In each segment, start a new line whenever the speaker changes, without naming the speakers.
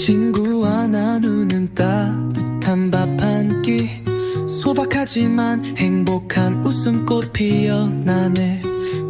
친구와 나누는 따뜻한 밥 한 끼, 소박하지만 행복한 웃음꽃 피어나네.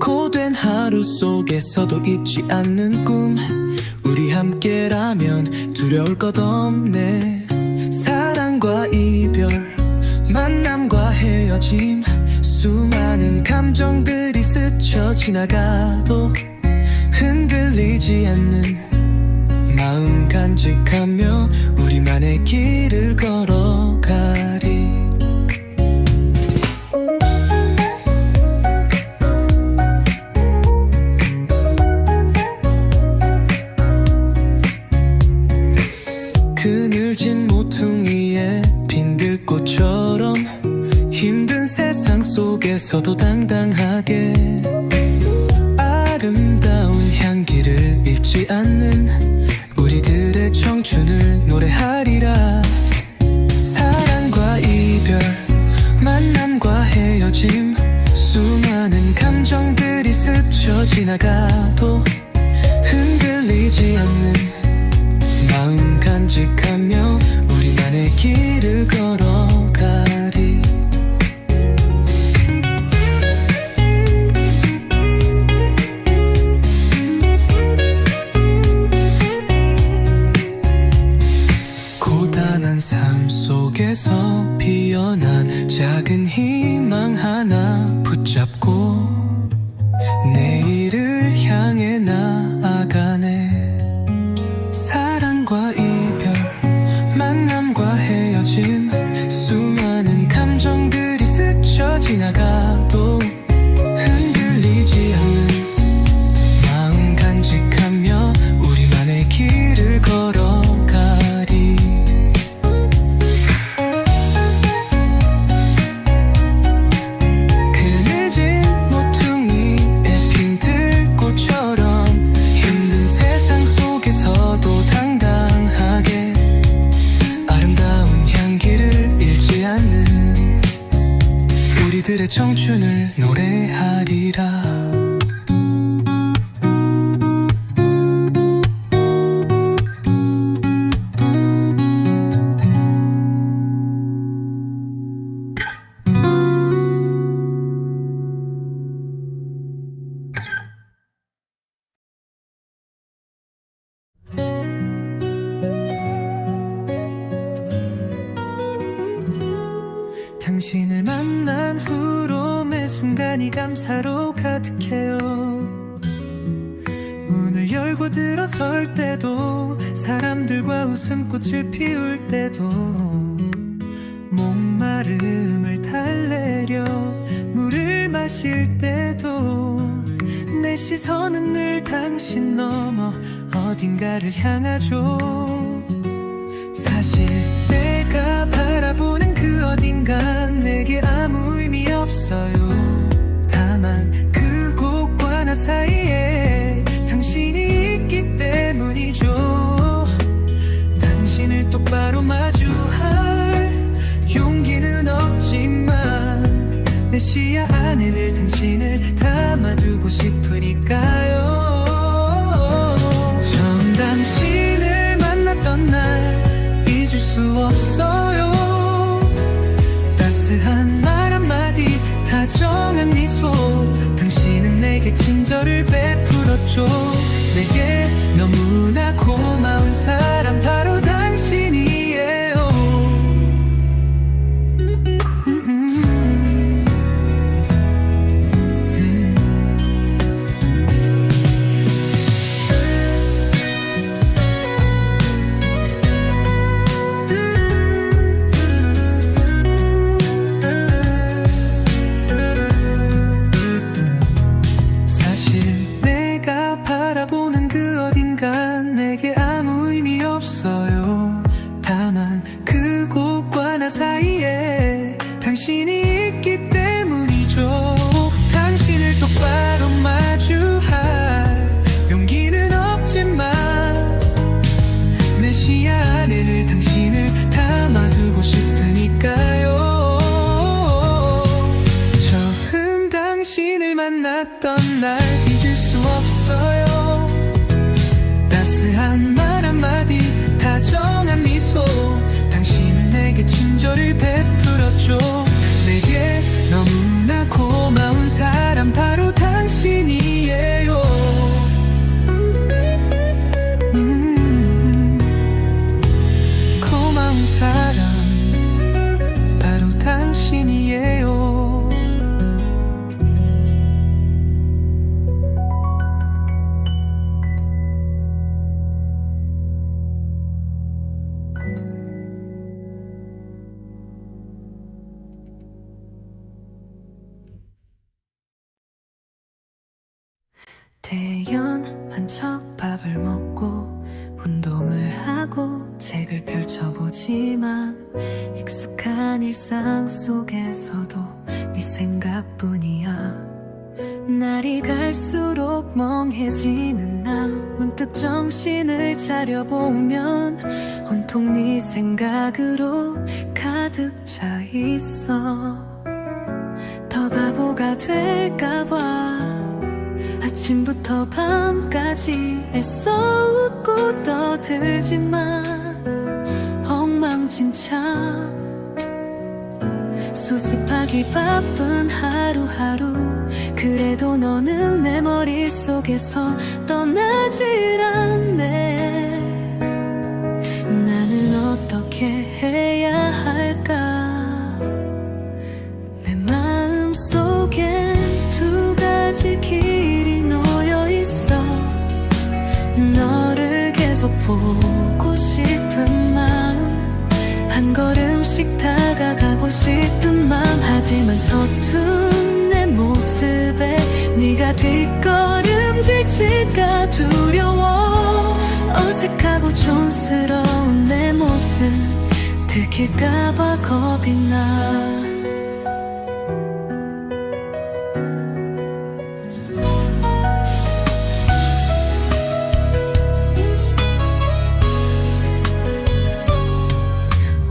고된 하루 속에서도 잊지 않는 꿈, 우리 함께라면 두려울 것 없네. 사랑과 이별, 만남과 헤어짐, 수많은 감정들이 스쳐 지나가도 흔들리지 않는 마음 간직하며 우리만의 길을 걸어가리. 그늘진 모퉁이에 핀 들꽃처럼 힘든 세상 속에서도 당당하게 아름다운 향기를 잃지 않는 우리들의 청춘을 노래하리라. 사랑과 이별, 만남과 헤어짐, 수많은 감정들이 스쳐 지나가도 흔들리지 않는 마음 간직하며 우리만의 길을 걸어가리. 고단한 삶 속에서 피어난 작은 희망 하나 붙잡고 내일을 향해 나아가네. 사랑과 이별, 만남과 헤어짐, 수많은 감정들이 스쳐 지나가도 흔들리지 않는 마음 간직하며 우리만의 길을 걸어가리. 그늘진 모퉁이에 핀 들꽃처럼 힘든 세상 속에서도 당당하게 아름다운 향기를 잃지 않는 우리들의 청춘을 노래하리라. 당신을 만난 후로 매 순간이 감사로 가득해요. 문을 열고 들어설 때도, 사람들과 웃음꽃을 피울 때도, 목마름을 달래려 물을 마실 때도 내 시선은 늘 당신 넘어 어딘가를 향하죠. 사실 내가 바라보는 그 어딘간 내게 아무 의미 없어요. 다만 그곳과 나 사이에 당신이 있기 때문이죠. 당신을 똑바로 마주할 용기는 없지만 내 시야 안에 늘 당신을 담아두고 싶으니까요. 처음 당신을 만났던 날 잊을 수 없어요. 따스한 말 한마디, 다정한 미소, 당신은 내게 친절을 베풀었죠. 내게 너무나 고마운 사람 바로 당신이에요. 바라보는 그 어딘간 내게 아무 의미 없어요. 다만 그곳과 나 사이에 당신이 있기 때문이죠. 당신을 똑바로 마주할 용기는 없지만 내 시야 안에 늘 당신을 담아두고 싶으니까요. 처음 당신을 만났던 날 잊을 수 없어요. 따스한 말 한마디, 다정한 친절을 베풀었죠. 내게 너무나 고마운 사람 바로 당신이에요. 고마운 사람 바로 당신이에요.
대연한 척 밥을 먹고 운동을 하고 책을 펼쳐보지만 익숙한 일상 속에서도 네 생각뿐이야. 날이 갈수록 멍해지는 나 문득 정신을 차려보면 온통 네 생각으로 가득 차 있어. 더 바보가 될까봐 아침부터 밤까지 애써 웃고 떠들지만 엉망진창 수습하기 바쁜 하루하루. 그래도 너는 내 머릿속에서 떠나질 않네. 나는 어떻게 해야 할까. 내 마음속엔 두 가지 길이 놓여있어. 너를 계속 보고 싶은 마음, 한 걸음씩 다가가고 싶은 마음. 하지만 서툰 내 모습에 네가 뒷걸음질칠까 두려워. 어색하고 촌스러운 내 모습 들킬까봐 겁이 나.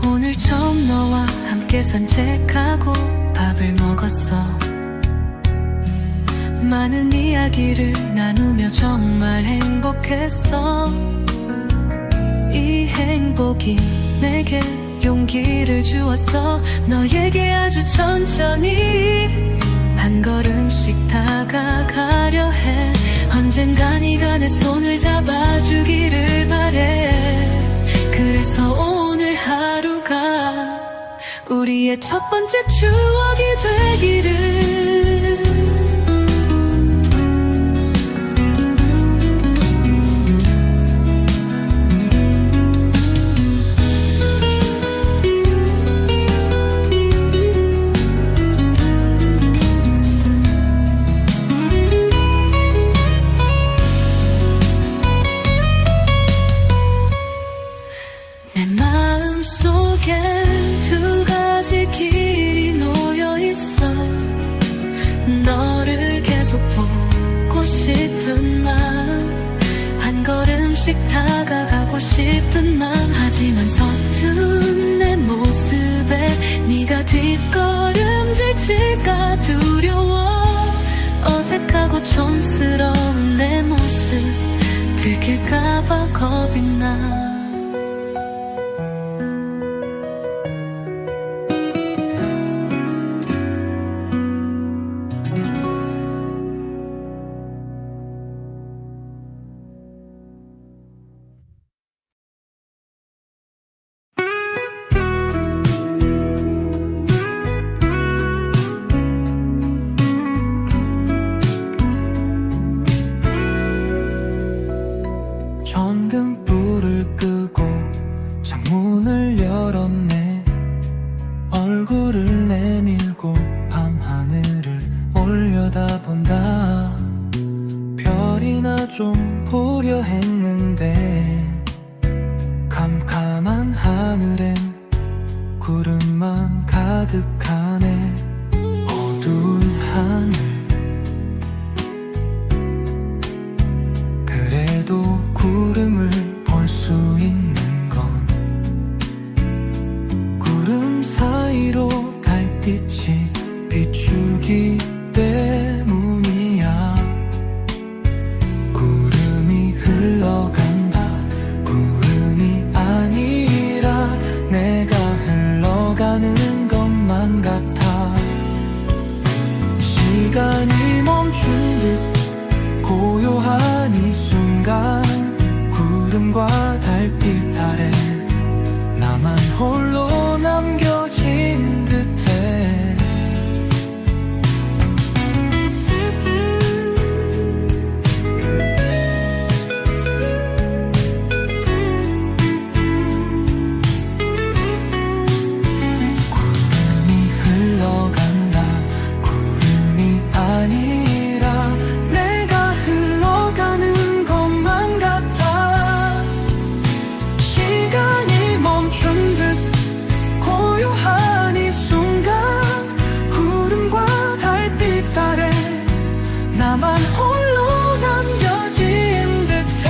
오늘 처음 너와 함께 산책하고 밥을 먹었어. 많은 이야기를 나누며 정말 행복했어. 이 행복이 내게 용기를 주었어. 너에게 아주 천천히 한 걸음씩 다가가려 해. 언젠가 네가 내 손을 잡아주기를 바래. 그래서 오늘 하루가 우리의 첫 번째 추억이 되기를. 내 마음속엔 두 가지 길이 놓여있어. 너를 계속 보고 싶은 마음, 한 걸음씩 다가가고 싶은 마음. 하지만 서툰 내 모습에 네가 뒷걸음질칠까 두려워. 어색하고 촌스러운 내 모습 들킬까봐 겁이 나.
전등불을 끄고 창문을 열었네. 얼굴을 내밀고 밤하늘을 올려다본다. 별이나 좀 보려 했는데 캄캄한 하늘엔 구름만 가득하네. 어두운 하늘 그래도 구름을 볼 수 있는 건 구름 사이로 달빛이 비추기 때문이야. 구름이 흘러간다. 구름이 아니라 내가 흘러가 것만 같아. 시간이 멈춘 듯 고요한 이 순간, 구름과 달빛 아래 나만 홀로 남겨진 듯해. 구름이 흘러간다. 구름이 아니라 내가 흘러가는 것만 같아. 시간이 멈춘 듯 고요한 이 순간, 구름과 달빛 아래 나만 홀로 남겨진 듯해.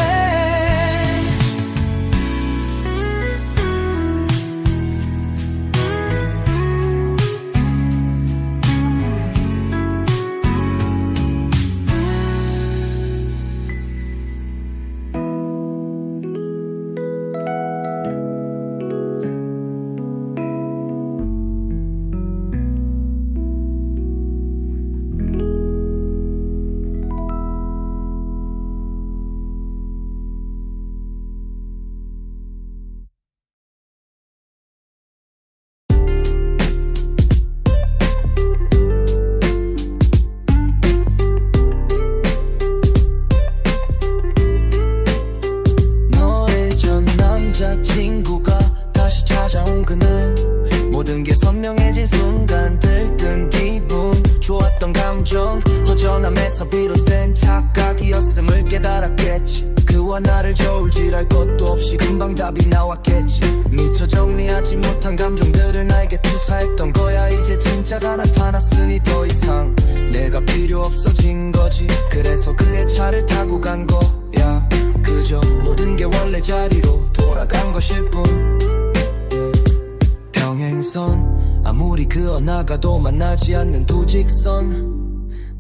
너의 전 남자친구가 다시 찾아온 그날, 모든 게 선명해진 순간, 들뜬 기분, 좋았던 감정, 허전함에서 비롯된 착각이었음을 깨달았겠지. 그와 나를 저울질할 것도 없이 금방 답이 나왔겠지. 미처 정리하지 못한 감정들을 나에게 투사했던 거야. 이제 진짜가 나타났으니 더 이상 내가 필요 없어진 거지. 그래서 그의 차를 타고 간 거야. 그저 모든 게 원래 자리로 돌아간 것일 뿐. 평행선, 아무리 그어나가도 만나지 않는 두 직선.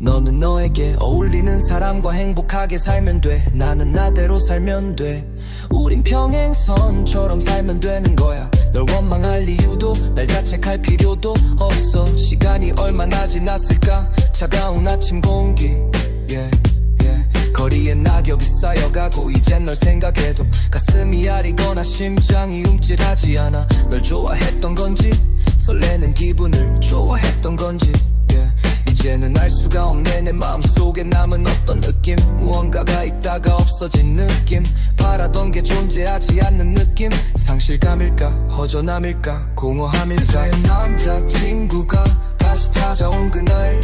너는 너에게 어울리는 사람과 행복하게 살면 돼. 나는 나대로 살면 돼. 우린 평행선처럼 살면 되는 거야. 널 원망할 이유도 날 자책할 필요도 없어. 시간이 얼마나 지났을까? 차가운 아침 공기, 거리에 낙엽이 쌓여가고, 이젠 널 생각해도 가슴이 아리거나 심장이 움찔하지 않아. 널 좋아했던 건지, 설레는 기분을 좋아했던 건지, 이제는 알 수가 없네. 내 마음속에 남은 어떤 느낌, 무언가가 있다가 없어진 느낌, 바라던 게 존재하지 않는 느낌. 상실감일까, 허전함일까, 공허함일까. 내 남자친구가 다시 찾아온 그날,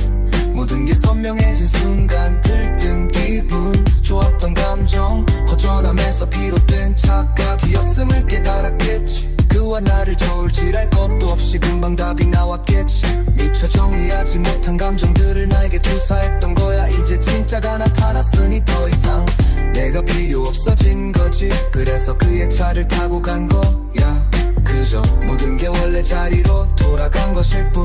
모든 게 선명해진 순간, 들뜬 기분, 좋았던 감정, 허전함에서 비롯된 착각이었음을 깨달았겠지. 그와 나를 저울질할 것도 없이 금방 답이 나왔겠지. 미처 정리하지 못한 감정들을 나에게 투사했던 거야. 이제 진짜가 나타났으니 더 이상 내가 필요 없어진 거지. 그래서 그의 차를 타고 간 거야. 그저 모든 게 원래 자리로 돌아간 것일 뿐.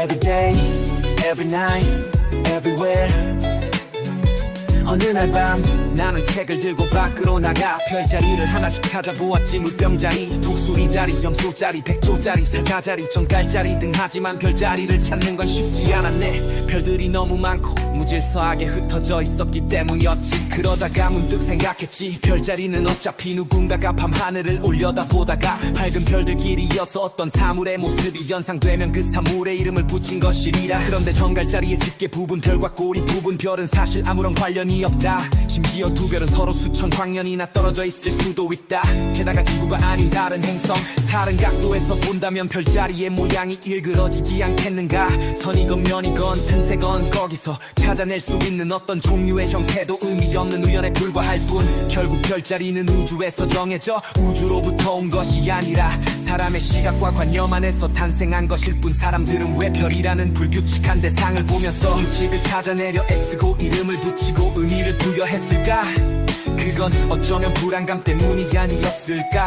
Every day, every night, everywhere. 어느 날 밤 나는 책을 들고 밖으로 나가 별자리를 하나씩 찾아보았지. 물병자리, 독수리 자리, 염소 자리, 백조 자리, 사자 자리, 정갈 자리 등. 하지만 별자리를 찾는 건 쉽지 않았네. 별들이 너무 많고 무질서하게 흩어져 있었기 때문이었지. 그러다가 문득 생각했지. 별자리는 어차피 누군가가 밤하늘을 올려다보다가 밝은 별들끼리여서 어떤 사물의 모습이 연상되면 그 사물의 이름을 붙인 것이리라. 그런데 정갈자리의 집게 부분 별과 꼬리 부분 별은 사실 아무런 관련이 없다. 심지어 두 별은 서로 수천 광년이나 떨어져 있을 수도 있다. 게다가 지구가 아닌 다른 행성, 다른 각도에서 본다면 별자리의 모양이 일그러지지 않겠는가. 선이건 면이건 틈새건 거기서 찾아낼 수 있는 어떤 종류의 형태도 의미 없는 우연에 불과할 뿐. 결국 별자리는 우주에서 정해져 우주로부터 온 것이 아니라 사람의 시각과 관념 안에서 탄생한 것일 뿐 사람들은 왜 별이라는 불규칙한 대상을 보면서 음식을 찾아내려 애쓰고 이름을 붙이고 의미를 부여했을까? 그건 어쩌면 불안감 때문이 아니었을까?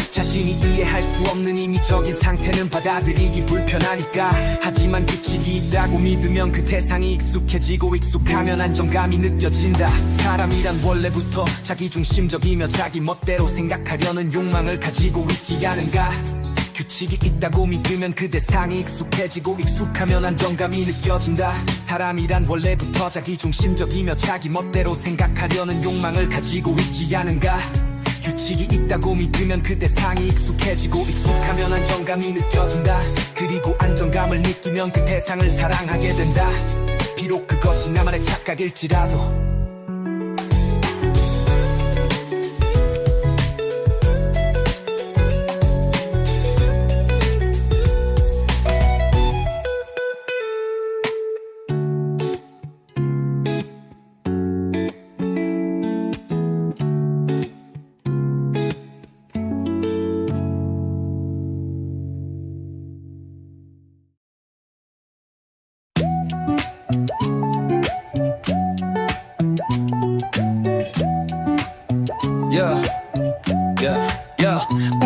자신이 이해할 수 없는 인위적인 상태는 받아들이기 불편하니까. 하지만 규칙이 있다고 믿으면 그 대상이 익숙해지고 익숙하면 안정감이 느껴진다. 사람이란 원래부터 자기중심적이며 자기 멋대로 생각하려는 욕망을 가지고 있지 않은가? 규칙이 있다고 믿으면 그 대상이 익숙해지고 익숙하면 안정감이 느껴진다. 사람이란 원래부터 자기중심적이며 자기 멋대로 생각하려는 욕망을 가지고 있지 않은가? 규칙이 있다고 믿으면 그 대상이 익숙해지고 익숙하면 안정감이 느껴진다. 그리고 안정감을 느끼면 그 대상을 사랑하게 된다. 비록 그것이 나만의 착각일지라도.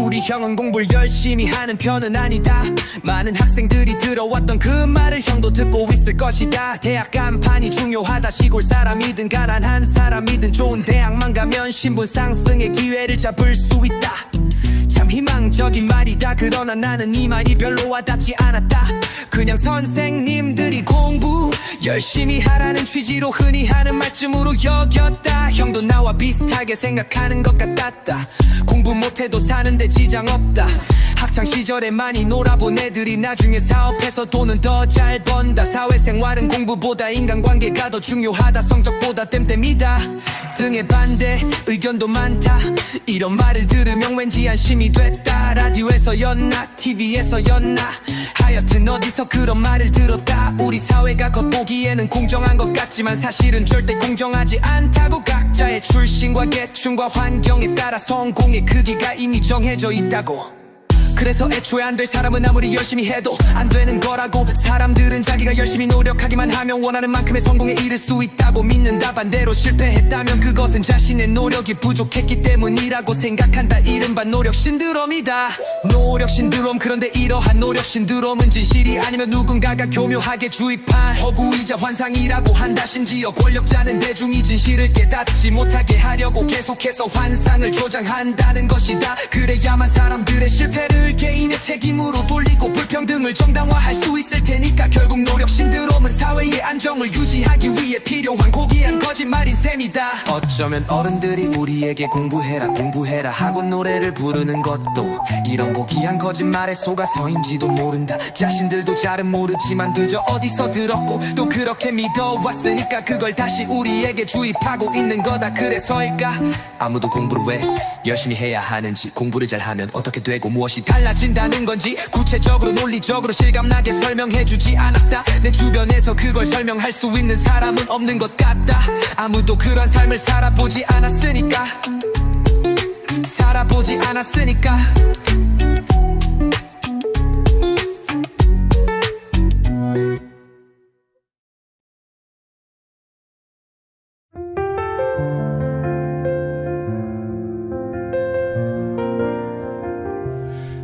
우리 형은 공부를 열심히 하는 편은 아니다. 많은 학생들이 들어왔던 그 말을 형도 듣고 있을 것이다. 대학 간판이 중요하다. 시골 사람이든 가난한 사람이든 좋은 대학만 가면 신분 상승의 기회를 잡을 수 있다. 참 희망적인 말이다. 그러나 나는 이 말이 별로 와닿지 않았다. 그냥 선생님들이 공부 열심히 하라는 취지로 흔히 하는 말쯤으로 여겼다. 형도 나와 비슷하게 생각하는 것 같았다. 공부 못해도 사는데 지장 없다. 학창시절에 많이 놀아본 애들이 나중에 사업해서 돈은 더 잘 번다. 사회생활은 공부보다 인간관계가 더 중요하다. 성적보다 땜땜이다 등의 반대 의견도 많다. 이런 말을 들으면 왠지 안심이 됐다. 라디오에서였나 TV에서였나 하여튼 어디서 그런 말을 들었다. 우리 사회가 겉보기에는 공정한 것 같지만 사실은 절대 공정하지 않다고. 각자의 출신과 계층과 환경에 따라 성공의 크기가 이미 정해져 있다고. 그래서 애초에 안 될 사람은 아무리 열심히 해도 안 되는 거라고. 사람들은 자기가 열심히 노력하기만 하면 원하는 만큼의 성공에 이를 수 있다고 믿는다. 반대로 실패했다면 그것은 자신의 노력이 부족했기 때문이라고 생각한다. 이른바 노력 신드롬이다. 노력 신드롬. 그런데 이러한 노력 신드롬은 진실이 아니면 누군가가 교묘하게 주입한 허구이자 환상이라고 한다. 심지어 권력자는 대중이 진실을 깨닫지 못하게 하려고 계속해서 환상을 조장한다는 것이다. 그래야만 사람들의 실패를 개인의 책임으로 돌리고 불평등을 정당화할 수 있을 테니까. 결국 노력 신드롬은 사회의 안정을 유지하기 위해 필요한 고귀한 거짓말인 셈이다. 어쩌면 어른들이 우리에게 공부해라 하고 노래를 부르는 것도 이런 고귀한 거짓말에 속아서인지도 모른다. 자신들도 잘은 모르지만 그저 어디서 들었고 또 그렇게 믿어왔으니까 그걸 다시 우리에게 주입하고 있는 거다. 그래서일까? 아무도 공부를 왜 열심히 해야 하는지, 공부를 잘하면 어떻게 되고 무엇이 달라진다는 건지 구체적으로 논리적으로 실감나게 설명해주지 않았다. 내 주변에서 그걸 설명할 수 있는 사람은 없는 것 같다. 아무도 그런 삶을 살아보지 않았으니까.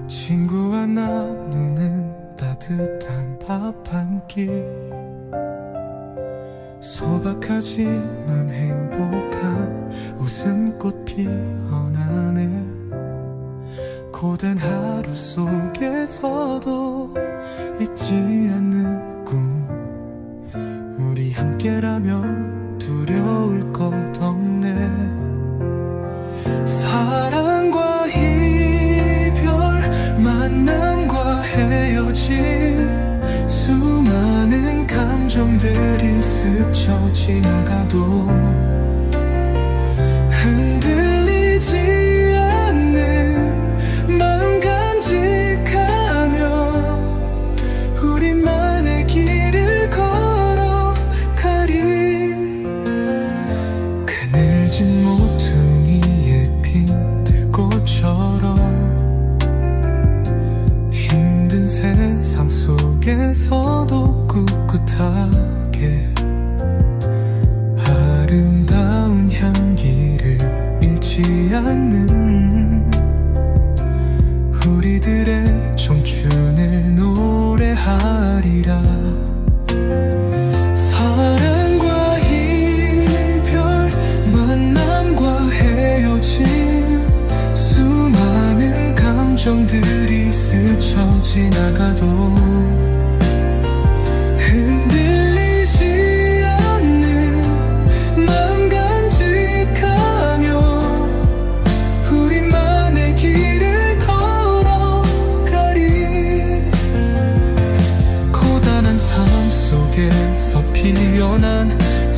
친구와 나누는 따뜻한 밥 한 끼, 소박하지만 행복한 웃음꽃 피어나네. 고된 하루 속에서도 잊지 않는 꿈, 우리 함께라면 두려울 것 없네. 사랑과 이별, 만남과 헤어짐, 수많은 감정들이 스쳐 지나가도 흔들리지 않는 마음 간직하며 우리만의 길을 걸어가리. 그늘진 모퉁이에 핀 들꽃처럼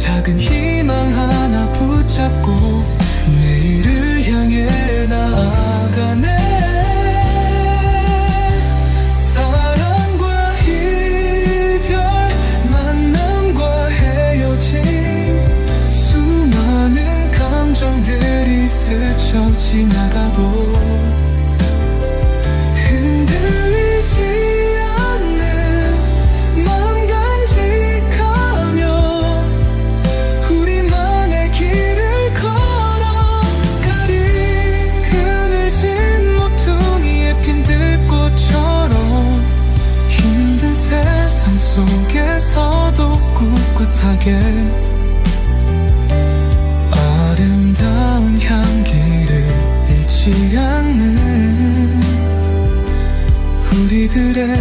작은 희망 하나 붙잡고 내일을 향해 나아가네. 사랑과 이별, 만남과 헤어짐, 수많은 감정들이 스쳐 지나가도 흔들리지 않는 맘 간직하며 우리만의 길을 걸어가리. 그늘진 모퉁이에 핀 들꽃처럼 힘든 세상 속에서도 꿋꿋하게 아름다운 향기를 잃지 않는 우리들의